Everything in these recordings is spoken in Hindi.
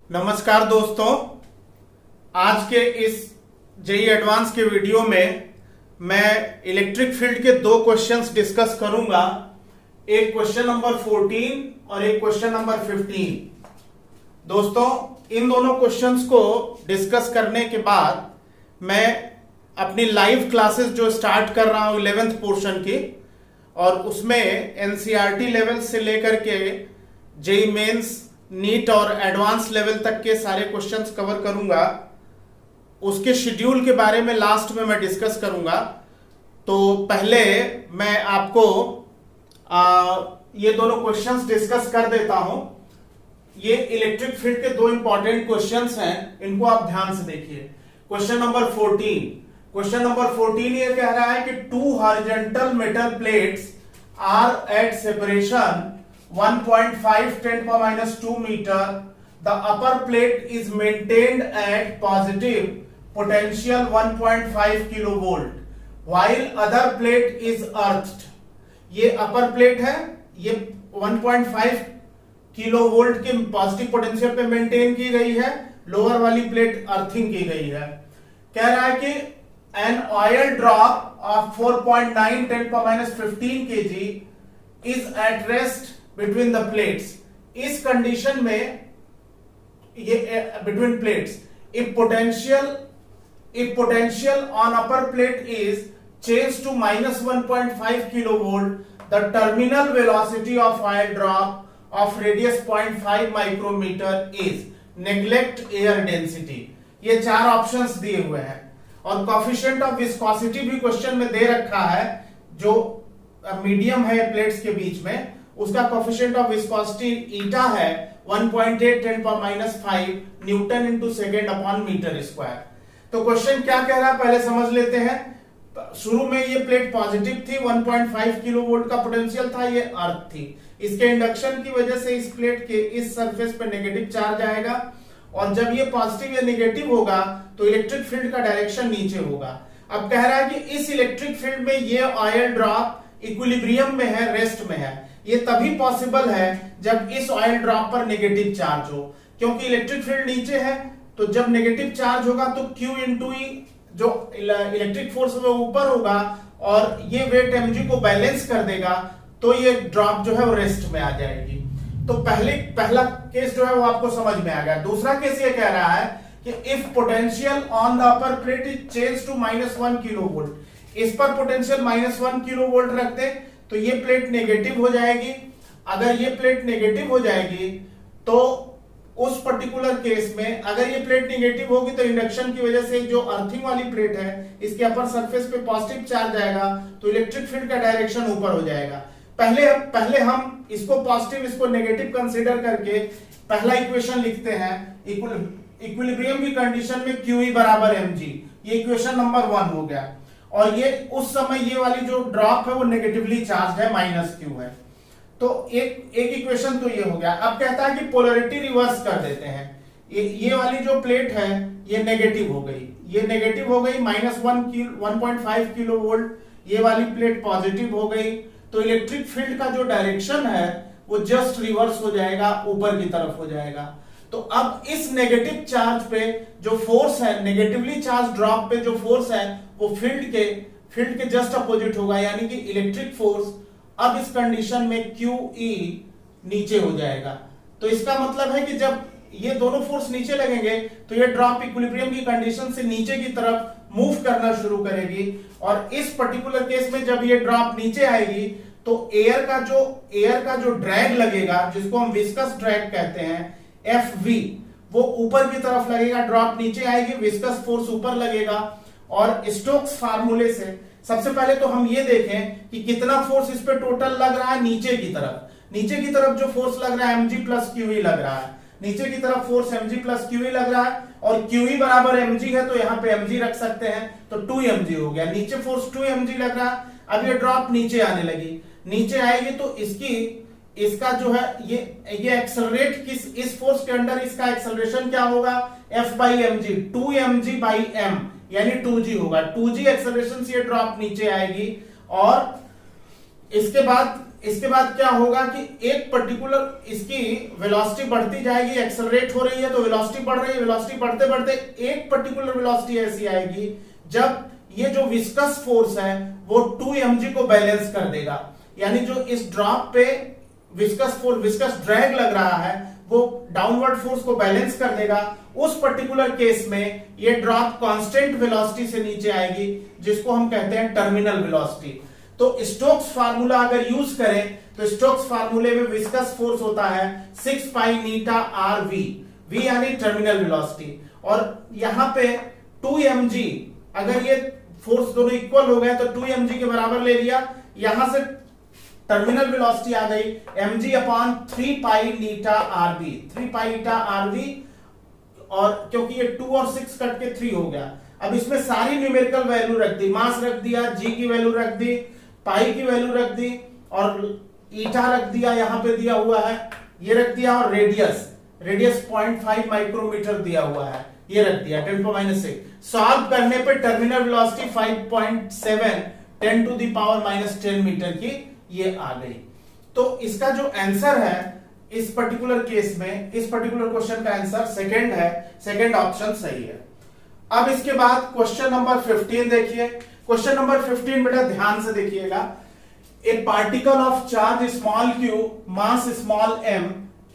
नमस्कार दोस्तों, आज के इस जेई एडवांस के वीडियो में मैं इलेक्ट्रिक फील्ड के दो क्वेश्चंस डिस्कस करूंगा। एक क्वेश्चन नंबर 14 और एक क्वेश्चन नंबर 15। दोस्तों, इन दोनों क्वेश्चंस को डिस्कस करने के बाद मैं अपनी लाइव क्लासेस जो स्टार्ट कर रहा हूं 11th पोर्शन की, और उसमें एनसीईआरटी लेवल से लेकर के जेई मेंस, नीट और एडवांस लेवल तक के सारे क्वेश्चंस कवर करूंगा। उसके शेड्यूल के बारे में लास्ट में मैं डिस्कस करूंगा। तो पहले मैं आपको ये दोनों क्वेश्चंस डिस्कस कर देता हूं। ये इलेक्ट्रिक फील्ड के दो इंपॉर्टेंट क्वेश्चंस हैं, इनको आप ध्यान से देखिए। क्वेश्चन नंबर 14 ये कह रहा है कि two horizontal metal plates are at separation 1.5 10⁻² meter. The upper plate is maintained at positive potential 1.5 kilovolt while other plate is earthed. ये अपर प्लेट है, ये 1.5 किलोवोल्ट के पॉजिटिव पोटेंशियल पे मेंटेन की गई है, लोअर वाली प्लेट अर्थिंग की गई है। कह रहा है कि an oil drop of 4.9 10⁻15 kg is at rest between the plates. इस कंडीशन में ये between plates, if potential on upper plate is change to -1.5 kilovolt, the terminal velocity of oil drop of radius 0.5 micrometre is. Neglect air density. ये चार ऑप्शंस दिए हुए हैं और कोफिशिएंट ऑफ विस्कोसिटी भी क्वेश्चन में दे रखा है। जो मीडियम है प्लेट्स के बीच में, उसका कोफिशिएंट ऑफ विस्कोसिटी ईटा है 1.8 10⁻5 newton into second upon metre square. तो क्वेश्चन क्या कह रहा है पहले समझ लेते हैं। शुरू में ये प्लेट पॉजिटिव थी, 1.5 किलोवोल्ट का पोटेंशियल था, ये अर्थ थी। इसके इंडक्शन की वजह से इस प्लेट के इस सरफेस पे नेगेटिव चार्ज आएगा, और जब ये पॉजिटिव या नेगेटिव होगा तो इलेक्ट्रिक फील्ड का डायरेक्शन नीचे होगा। अब कह रहा है कि इस इलेक्ट्रिक फील्ड में ये ऑयल ड्रॉप इक्विलिब्रियम में है, रेस्ट में है। ये तभी पॉसिबल है जब इस ऑयल ड्रॉप पर नेगेटिव चार्ज हो, क्योंकि इलेक्ट्रिक फील्ड नीचे है, तो जब नेगेटिव चार्ज होगा तो Q इंटू ई जो इलेक्ट्रिक फोर्स वो ऊपर होगा और ये वेट mg को बैलेंस कर देगा, तो ये ड्रॉप जो है वो रेस्ट में आ जाएगी। तो पहला केस जो है वो आपको समझ में आ गया। दूसरा केस ये कह रहा है कि if potential on the upper plate is change to -1 kilovolt, इस पर पोटेंशियल -1 किलोवोल्ट रख दे तो ये प्लेट नेगेटिव हो जाएगी। अगर ये प्लेट नेगेटिव हो जाएगी तो उस पर्टिकुलर केस में अगर ये प्लेट नेगेटिव होगी तो इंडक्शन की वजह से जो अर्थिंग वाली प्लेट है इसके अपर सरफेस पे पॉजिटिव चार्ज आएगा, तो इलेक्ट्रिक फील्ड का डायरेक्शन ऊपर हो जाएगा। पहले हम इसको पॉजिटिव इसको नेगेटिव कंसीडर करके पहला इक्वेशन लिखते हैं। इक्विलिब्रियम की कंडीशन में QE बराबर mg, ये इक्वेशन नंबर 1 हो गया। और ये उस समय ये वाली जो ड्रॉप है वो नेगेटिवली चार्ज है, -Q है। तो एक इक्वेशन तो ये हो गया। अब कहता है कि पोलैरिटी रिवर्स कर देते हैं। ये वाली जो प्लेट है ये नेगेटिव हो गई, ये नेगेटिव हो गई, -1.5 किलोवोल्ट। ये वाली प्लेट पॉजिटिव हो गई, तो इलेक्ट्रिक फील्ड का जो डायरेक्शन है वो जस्ट रिवर्स हो जाएगा, ऊपर की तरफ हो जाएगा। तो अब इस नेगेटिव चार्ज पे जो फोर्स है, नेगेटिवली चार्ज ड्रॉप पे जो फोर्स है वो फील्ड के जस्ट अपोजिट होगा, यानी कि इलेक्ट्रिक फोर्स अब इस कंडीशन में QE नीचे हो जाएगा। तो इसका मतलब है कि जब ये दोनों फोर्स नीचे लगेंगे तो ये ड्रॉप इक्विलिब्रियम की कंडीशन से नीचे की तरफ मूव करना शुरू करेगी, और इस पर्टिकुलर केस में जब ये ड्रॉप नीचे आएगी तो एयर का जो ड्रैग लगेगा, जिसको हम विस्कस ड्रैग कहते हैं, FV, वो ऊपर की तरफ लगेगा। ड्रॉप नीचे आएगी, विस्कस फोर्स ऊपर लगेगा। और स्टोक्स फार्मूले से सबसे पहले तो हम ये देखें कि कितना फोर्स इस पे टोटल लग रहा है। नीचे की तरफ जो फोर्स लग रहा है mg प्लस QE लग रहा है। नीचे की तरफ फोर्स mg प्लस QE लग रहा है, और QE बराबर mg है तो यहाँ पे mg रख सकते हैं, तो 2mg हो गया। नीचे फोर्स 2mg लग रहा है। अब ये ड्रॉप नीचे आने लगी, नीचे आएगी तो इसका जो है ये एक्सेलरेट इस फोर्स के अंडर इसका एक्सेलरेशन क्या होगा, F/mg, 2mg/m यानी 2g होगा। 2g एक्सेलरेशन से ये ड्रॉप नीचे आएगी, और इसके बाद इसके बाद क्या होगा कि एक पर्टिकुलर इसकी वेलोसिटी बढ़ती जाएगी, एक्सेलरेट हो रही है तो वेलोसिटी बढ़ रही है, वेलोसिटी बढ़ते बढ़ते एक पर्टिकुलर वेलोसिटी ऐसी आएगी जब ये जो विस्कस फोर्स है वो 2mg को बैलेंस कर देगा। यानी जो इस ड्रॉप पे विस्कस ड्रैग लग रहा है वो डाउनवर्ड फोर्स को बैलेंस कर देगा। उस पर्टिकुलर केस में ये ड्रॉप कांस्टेंट वेलोसिटी से नीचे आएगी जिसको हम कहते हैं टर्मिनल वेलोसिटी। तो स्टोक्स फार्मूला अगर यूज करें तो स्टोक्स फार्मूले में विस्कस फोर्स होता है 6 पाई नीटा आर वी, वी यानी टर्मिनल वेलोसिटी, और यहां पे 2mg, अगर ये फोर्स दोनों इक्वल हो गए तो 2mg के बराबर ले लिया, यहां से टर्मिनल वेलोसिटी आ गई mg upon 3 pi eta R V, 3 pi eta R V, और क्योंकि ये 2 और 6 कट के 3 हो गया। अब इसमें सारी न्यूमेरिकल वैल्यू रख दी, मास रख दिया, g की वैल्यू रख दी, पाई की वैल्यू रख दी, और ईटा रख दिया, यहां पे दिया हुआ है ये रख दिया, और रेडियस 0.5 माइक्रोमीटर दिया हुआ है ये रख दिया 10⁻⁶। सॉल्व करने पे टर्मिनल वेलोसिटी 5.7 10⁻⁻10 मीटर की ये आ गई। तो इसका जो आंसर है इस पर्टिकुलर केस में, इस पर्टिकुलर क्वेश्चन का आंसर सेकंड है, सेकंड ऑप्शन सही है। अब इसके बाद क्वेश्चन नंबर 15 देखिए। क्वेश्चन नंबर 15 बेटा ध्यान से देखिएगा। ए particle of charge small q mass small m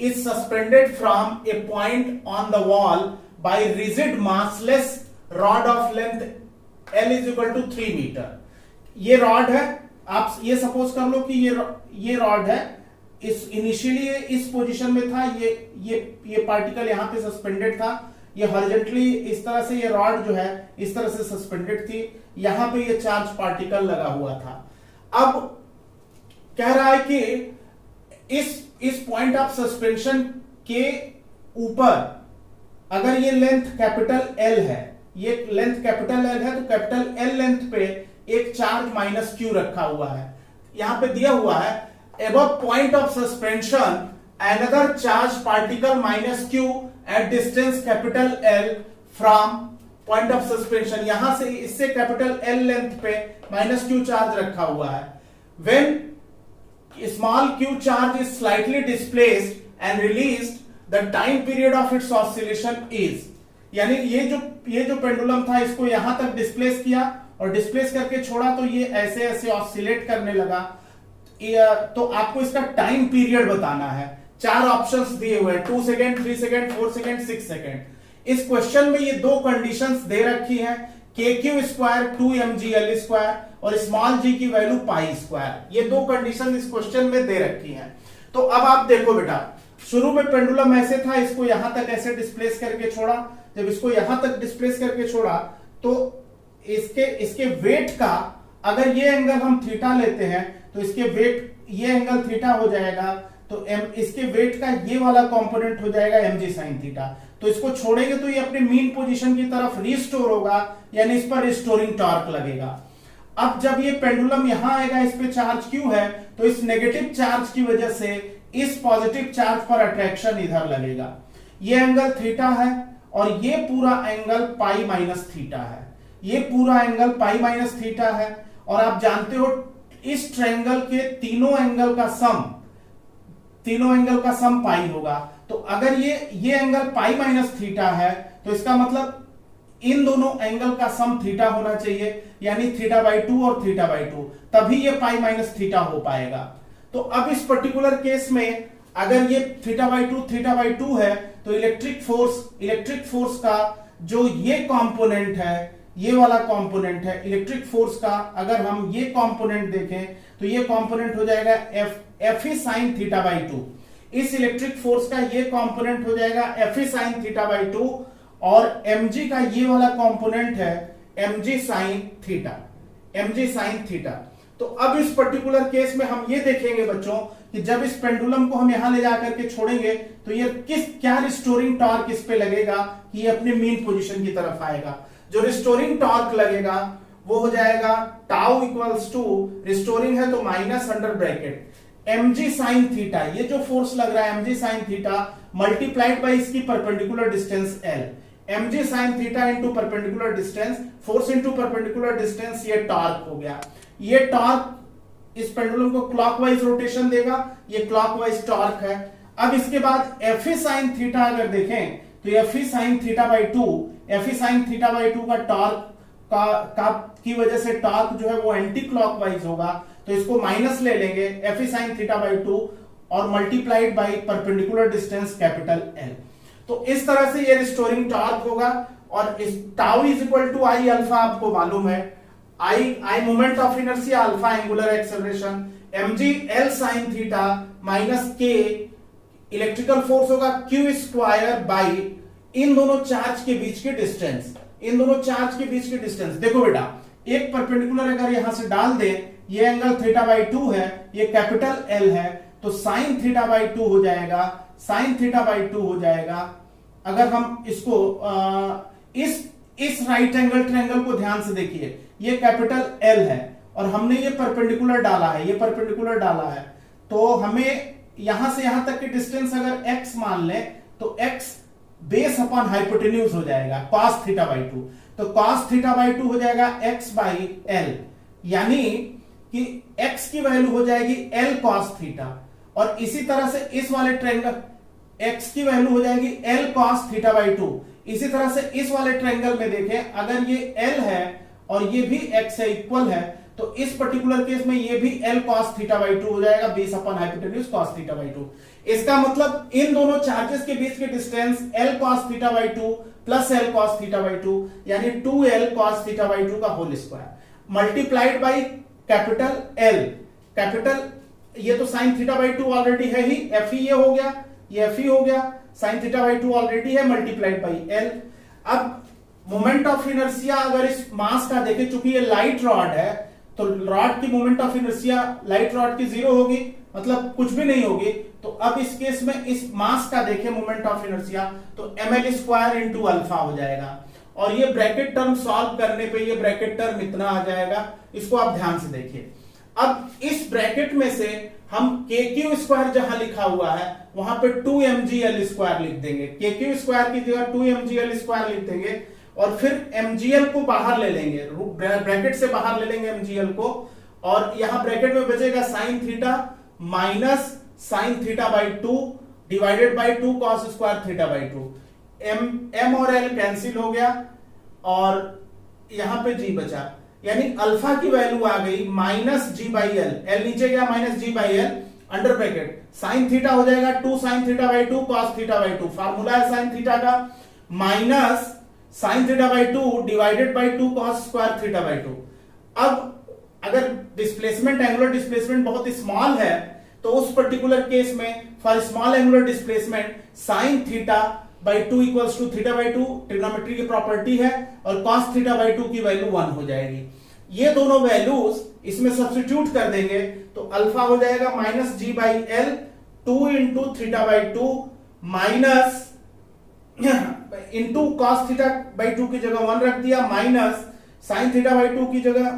is suspended from a point on the wall by rigid massless rod of length L is equal to 3 metre. ये रॉड है, आप ये सपोज कर लो कि ये रॉड है, इस इनिशियली इस पोजीशन में था, ये पार्टिकल यहां पे सस्पेंडेड था, ये हॉरिजॉन्टली इस तरह से ये रॉड जो है इस तरह से सस्पेंडेड थी, यहां पे ये चार्ज पार्टिकल लगा हुआ था। अब कह रहा है कि इस पॉइंट ऑफ सस्पेंशन के ऊपर अगर ये लेंथ कैपिटल L है, ये लेंथ कैपिटल L है, तो कैपिटल L लेंथ पे एक चार्ज माइनस Q रखा हुआ है। यहां पे दिया हुआ है above point of suspension another charge particle minus Q at distance capital L from point of suspension, यहां से इससे कैपिटल L लेंथ पे माइनस Q चार्ज रखा हुआ है। When small q charge is slightly displaced and released, the time period of its oscillation is, यानी ये जो पेंडुलम था इसको यहां तक डिस्प्लेस किया और डिस्प्लेस करके छोड़ा तो ये ऐसे ऐसे ऑसिलेट करने लगा। तो आपको इसका टाइम पीरियड बताना है। 4 ऑप्शंस दिए हुए हैं, 2 सेकेंड, 3 सेकेंड, 4 सेकेंड, 6 सेकेंड। इस क्वेश्चन में ये 2 कंडीशंस दे रखी हैं, kq स्क्वायर 2mgl स्क्वायर और स्मॉल g की वैल्यू पाई स्क्वायर। ये 2 कंडीशन इस क्वेश्चन में दे रखी हैं। तो अब आप देखो बेटा, शुरू में पेंडुलम ऐसे था, इसको यहां तक ऐसे डिस्प्लेस करके छोड़ा, जब इसको यहां तक डिस्प्लेस करके छोड़ा तो इसके वेट का, अगर ये एंगल हम थीटा लेते हैं तो इसके वेट, ये एंगल थीटा हो जाएगा, तो इसके वेट का ये वाला कंपोनेंट हो जाएगा mg sin थीटा। तो इसको छोड़ेंगे तो ये अपने मीन पोजीशन की तरफ रिस्टोर होगा, यानी इस पर रिस्टोरिंग टॉर्क लगेगा। अब जब ये पेंडुलम यहां आएगा, इस पे चार्ज q है, तो इस नेगेटिव चार्ज की वजह से इस पॉजिटिव चार्ज पर अट्रैक्शन इधर लगेगा। ये एंगल थीटा है और ये पूरा एंगल पाई माइनस थीटा है, ये पूरा एंगल पाई माइनस थीटा है। और आप जानते हो इस ट्रायंगल के तीनों एंगल का सम पाई होगा। तो अगर ये एंगल पाई माइनस थीटा है तो इसका मतलब इन दोनों एंगल का सम थीटा होना चाहिए, यानी θ/2 और θ/2, तभी ये पाई माइनस थीटा हो पाएगा। तो अब इस पर्टिकुलर केस में अगर ये θ/2 है तो इलेक्ट्रिक फोर्स का जो ये कंपोनेंट है, ये वाला कंपोनेंट है इलेक्ट्रिक फोर्स का, अगर हम ये कंपोनेंट देखें तो ये कंपोनेंट हो जाएगा Fe sin θ/2। इस इलेक्ट्रिक फोर्स का ये कंपोनेंट हो जाएगा Fe sin θ/2 और mg का ये वाला कंपोनेंट है mg sin थीटा। तो अब इस पर्टिकुलर केस में हम ये देखेंगे बच्चों कि जब इस पेंडुलम को हम यहां ले जाकर के छोड़ेंगे तो ये क्या रिस्टोरिंग टॉर्क इस पे लगेगा कि ये अपने मीन पोजीशन की तरफ आएगा। जो रिस्टोरिंग टॉर्क लगेगा वो हो जाएगा टाउ इक्वल्स टू, रिस्टोरिंग है तो minus under bracket mg sin theta, ये जो फोर्स लग रहा है mg sin theta multiplied by इसकी perpendicular distance L, mg sin theta into perpendicular distance, force into perpendicular distance, ये टॉर्क हो गया। ये टॉर्क इस पेंडुलम को क्लॉकवाइज रोटेशन देगा, ये क्लॉकवाइज टॉर्क है। अब इसके बाद एफ ई साइन थीटा अगर देखें तो F E sine theta by to, F E sine theta by two का टॉर्क का की वजह से टॉर्क जो है वो एंटी क्लॉकवाइज होगा, तो इसको माइनस ले लेंगे F E sine theta by two और multiplied by perpendicular distance capital L. तो इस तरह से ये रिस्टोरिंग टॉर्क होगा। और इस tau is equal to I alpha आपको मालूम है, I moment of inertia, alpha angular acceleration, mg l sin theta minus के इलेक्ट्रिकल फोर्स होगा q स्क्वायर बाई इन दोनों चार्ज के बीच के डिस्टेंस, इन दोनों चार्ज के बीच के डिस्टेंस। देखो बेटा, एक परपेंडिकुलर अगर यहां से डाल दे, ये एंगल थीटा बाई टू है, ये कैपिटल एल है, तो साइन थीटा बाई टू हो जाएगा, साइन थीटा बाई टू हो जाएगा। अगर हम इसको इस राइट एंगल ट्रायंगल को ध्यान से देखिए, ये कैपिटल एल है और हमने ये परपेंडिकुलर डाला है, ये परपेंडिकुलर डाला है, तो हमें यहां से यहां तक की डिस्टेंस अगर x मान ले तो x बेस अपॉन हाइपोटेन्यूज हो जाएगा cos थीटा बाई टू, तो cos थीटा बाई टू हो जाएगा x बाई एल, यानी कि x की वैल्यू हो जाएगी l cos थीटा। और इसी तरह से इस वाले ट्रायंगल x की वैल्यू हो जाएगी l cos theta by to. इसी तरह से इस वाले ट्रायंगल में देखें, अगर ये l है और ये भी x से इक्वल है, तो इस पर्टिकुलर केस में ये भी l cos theta by two हो जाएगा base upon hypotenuse cos theta by two. इसका मतलब इन दोनों चार्जेस के बीच के distance l cos theta by two plus l cos theta by two, यानी 2l cos theta by two का whole square multiplied by capital L, capital ये तो sine theta by two already है ही, एफ ये हो गया, ये एफ हो गया, sign theta by two already है, मल्टीप्लाइड बाई एल। अब मोमेंट ऑफ इनर्शिया अगर इस मास का देखें, चूंकि ये लाइट रॉड है, तो रॉड की moment of inertia light rod की जीरो होगी, मतलब कुछ भी नहीं होगी। तो अब इस केस में इस मास का देखें मोमेंट ऑफ इनर्शिया, तो ml स्क्वायर इंटू अल्फा हो जाएगा। और ये ब्रैकेट टर्म सॉल्व करने पे ये ब्रैकेट टर्म इतना आ जाएगा, इसको आप ध्यान से देखिए। अब इस ब्रैकेट में से हम KQ स्क्वायर जहां लिखा हुआ है वहां पे 2mgl स्क्वायर लिख देंगे, KQ स्क्वायर की जगह 2mgl स्क्वायर लिख देंगे और फिर mgl को बाहर ले लेंगे, ब्रैकेट से बाहर ले लेंगे mgl को, और यहां ब्रैकेट में बचेगा sine theta minus sine theta by two divided by 2 cos square theta by to. m और l कैंसिल हो गया और यहां पे g बचा, यानी अल्फा की वैल्यू आ गई minus ji by L, L नीचे गया minus ji by L, under bracket sine theta हो जाएगा 2 sine theta by two cos theta by two, formula है साइन थीटा का, minus sine theta by two divided by 2 cos square theta by two. अब अगर डिस्प्लेसमेंट एंगुलर डिस्प्लेसमेंट बहुत स्मॉल है, तो उस पर्टिकुलर केस में for small angular displacement sine theta by two equals to theta by two trigonometry की प्रॉपर्टी है, और cos थीटा बाई टू की वैल्यू 1 हो जाएगी। ये दोनों वैल्यूज इसमें सब्स्टिट्यूट कर देंगे तो अल्फा हो जाएगा minus ji by l 2 into theta by two minus into cos theta by two की जगह 1 रख दिया, minus sine theta by two की जगह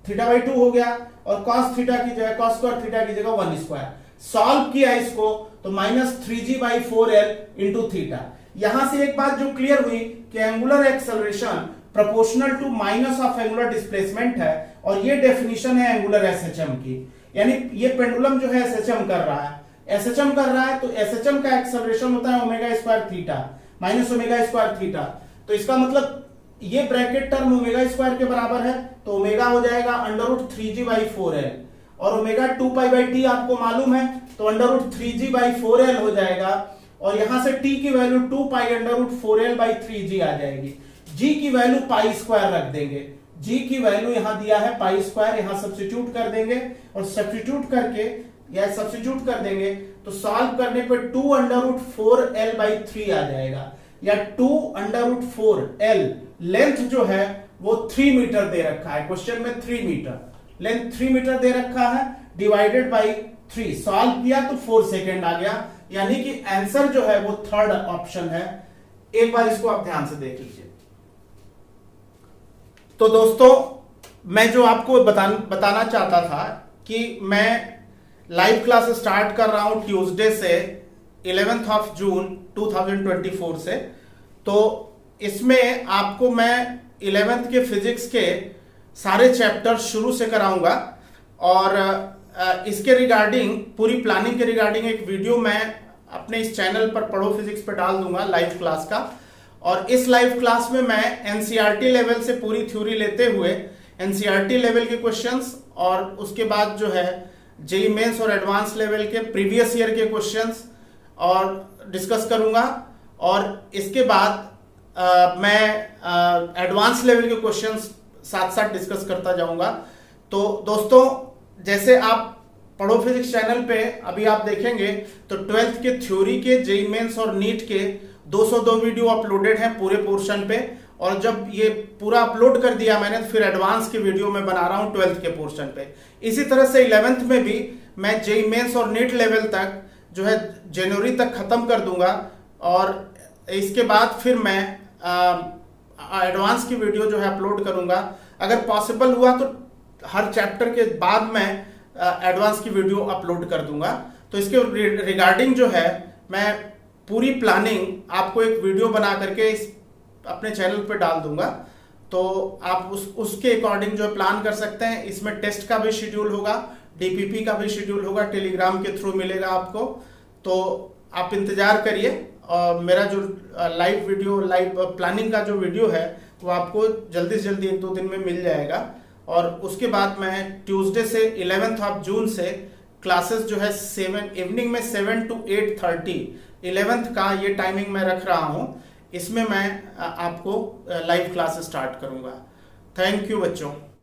थीटा बाई टू हो गया, और cos थीटा की जगह cos स्क्वायर थीटा की जगह 1 स्क्वायर। सॉल्व किया इसको तो minus 3g by 4l into theta. यहां से एक बात जो क्लियर हुई कि angular acceleration proportional to minus of angular displacement है, और ये डेफिनेशन है एंगुलर एसएचएम की, यानी ये पेंडुलम जो है एसएचएम कर रहा है, एसएचएम कर रहा है, तो एसएचएम का एक्सेलरेशन होता है omega square theta minus omega square theta. तो इसका मतलब ये ब्रैकेट टर्म ओमेगा स्क्वायर के बराबर है, तो ओमेगा हो जाएगा under root 3g by 4l, और ओमेगा 2 पाई बाई टी आपको मालूम है, तो under root 3g by 4l हो जाएगा, और यहां से t की value 2 pi under root 4l by 3g आ जाएगी। g की वैल्यू पाई स्क्वायर रख देंगे, g की वैल्यू यहां दिया है पाई स्क्वायर, यहां सब्स्टिट्यूट कर देंगे, और सब्स्टिट्यूट करके या सब्स्टिट्यूट कर देंगे तो सॉल्व करने पर 2 अंडर रूट 4l बाई 3 आ जाएगा, या 2 अंडर रूट 4l लेंथ जो है वो 3 मीटर दे रखा है, क्वेश्चन में 3 मीटर लेंथ 3 मीटर दे रखा है, डिवाइडेड बाई 3 सॉल्व किया तो 4 सेकेंड आ गया, यानी कि आंसर जो है वो थर्ड ऑप्शन है। एक बार इसको आप ध्यान से देख लीजिए। तो दोस्तों मैं जो आपको बताना चाहता था कि मैं लाइव क्लास स्टार्ट कर रहा हूं ट्यूसडे से 11th ऑफ जून 2024 से, तो इसमें आपको मैं 11th के फिजिक्स के सारे चैप्टर शुरू से कराऊंगा, और इसके रिगार्डिंग, पूरी प्लानिंग के रिगार्डिंग एक वीडियो मैं अपने इस चैनल पर पढ़ो फिजिक्स पे डाल दूंगा लाइव क्लास का। और इस लाइव क्लास में मैं एनसीईआरटी लेवल से पूरी थ्योरी लेते हुए एनसीईआरटी लेवल के क्वेश्चंस और उसके बाद जो है जेईई मेंस और एडवांस लेवल के प्रीवियस ईयर के क्वेश्चंस और डिस्कस करूंगा। और इसके बाद मैं एडवांस लेवल के क्वेश्चंस साथ साथ डिस्कस करता जाऊंगा। तो दोस्तों, जैसे आप पढ़ो फिजिक्स चैनल पे अभी आप देखेंगे तो 12th के थ्योरी के, जेईई मेंस और नीट के 202 वीडियो अपलोडेड हैं पूरे पोर्शन पे। और जब ये पूरा अपलोड कर दिया मैंने, तो फिर एडवांस की वीडियो मैं बना रहा हूं 12th के पोर्शन पे। इसी तरह से 11th में भी मैं जेईई मेंस और नीट लेवल तक जो है जनवरी तक खत्म कर दूंगा। और इसके बाद फिर मैं एडवांस की वीडियो जो है अपलोड करूंगा। अगर पॉसिबल हुआ तो हर चैप्टर के बाद मैं एडवांस की वीडियो अपलोड कर दूंगा। तो इसके रिगार्डिंग जो है मैं पूरी प्लानिंग आपको एक वीडियो बना करके इस अपने चैनल पे डाल दूंगा। तो आप उसके अकॉर्डिंग जो प्लान कर सकते हैं। इसमें टेस्ट का भी शेड्यूल होगा, डीपीपी का भी शेड्यूल होगा, टेलीग्राम के थ्रू मिलेगा आपको। तो आप इंतजार करिए और मेरा जो लाइव प्लानिंग का जो वीडियो है वो आपको जल्दी से जल्दी 1-2 दिन में मिल जाएगा। और उसके बाद मैं ट्यूसडे से 11th ऑफ जून से क्लासेस जो है इवनिंग में 7 to 8:30 11th का ये टाइमिंग मैं रख रहा हूं। इसमें मैं आपको लाइव क्लास स्टार्ट करूंगा। थैंक यू बच्चों।